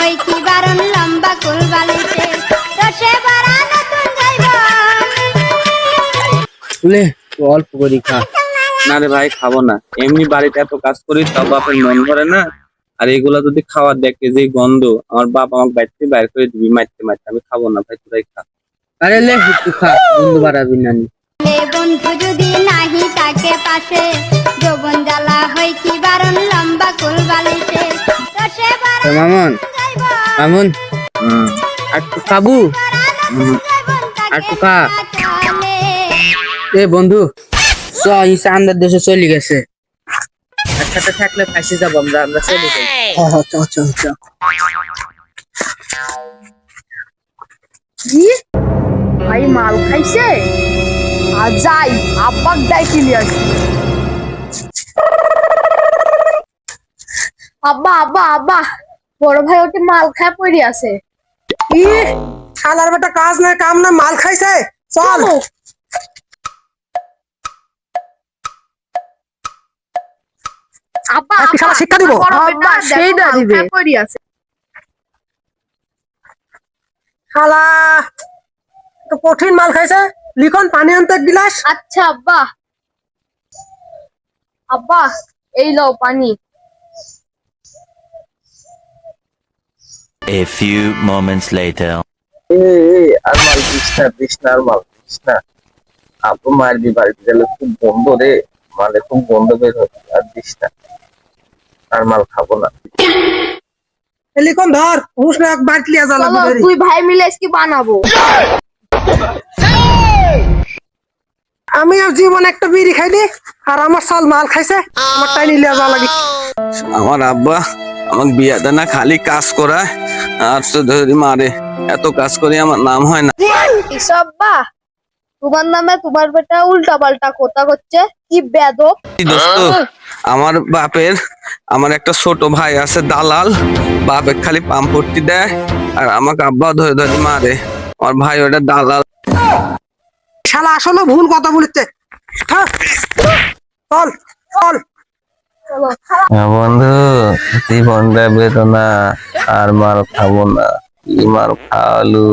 হই কি বারণ লম্বা কুল বালিশে রসে ভরা নতুন লে অল্প করে খা। না রে ভাই খাবো না, এমনি বাড়িতে এত কাজ করি তাও বাপের মন ভরে না। আর এগুলা যদি খাওয়ার দেখে যে গন্ধ, আমার বাপ আমাকে বাইর থেকে বাইর করে দিবি মারতে মারতে। আমি খাবো না ভাই, তোরাই খা। আরে লে একটু খা, বন্ধু বাড়াবি না। বন্ধু যদি নাহি তাকে পাশে যৌবন জ্বালা হই কি বারণ লম্বা কুল বালিশে রসে ভরা মামুন মামুন জীবন একটু খাবু, একটু খা। চলে এ বন্ধু চ ইসা আন্দার দেশে চলে গেছে, একসাথে থাকলে ফাঁসি যাবো আমরা, আমরা চলে যাই। কি ভাই মাল খাইছে? আর যাই আব্বাক ডাইকে নিয়ে আসি। আব্বা আব্বা আব্বা, বড় ভাই ওটি মাল খায় পড়ে আছে। কি শালার বেটা কাজ না কাম না মাল খাইছে, চল। আব্বা আজকে শালা শিক্ষা দিব। আব্বা সেইটা দিবে পড়ে আছে। শালা তো কঠিন মাল খাইছে, লিখন পানি আনতে এক গিলাস। আচ্ছা আব্বা। আব্বা এই লও পানি। A few moments later. আর মাল দিস না আর মাল দিস না। আপু মারবি, বাড়িতে গেলে খুব গন্ধ রে, মালে খুব গন্ধ বের হচ্ছে। আর দিস না, আর মাল খাবো না। লিখন ধর হুস না, এক বাট লিয়া জ্বালা চলো তুই ভাই মিলে আজকে বানাবো। আমি আর জীবন একটা বিড়ি খাইনি, আর আমার সাল মাল খাইছে, আমার টাইনি লিয়া জ্বালা লাগে। আমার আব্বা আমাকে বিয়াতে না খালি কাজ করায় আর তো ধরি মারে। এত কাজ করি আমার নাম হয় না। এসব আব্বা, তোমার নামে তোমার বেটা উল্টা পাল্টা কথা করছে, কি বেদব। দোস্ত, আমার বাপের আমার একটা ছোট ভাই আছে দালাল, বাপের খালি পাম্পটি দেয় আর আমাকে আব্বা ধরে ধরে মারে। আমার ভাই ওটা দালাল। শালা আসলে ভুল কথা বলেছে। হ্যাঁ, চল চল। বন্ধু জীবনটা বেদনা, আর মাল খাবো না। কি মাল খাওয়ালু।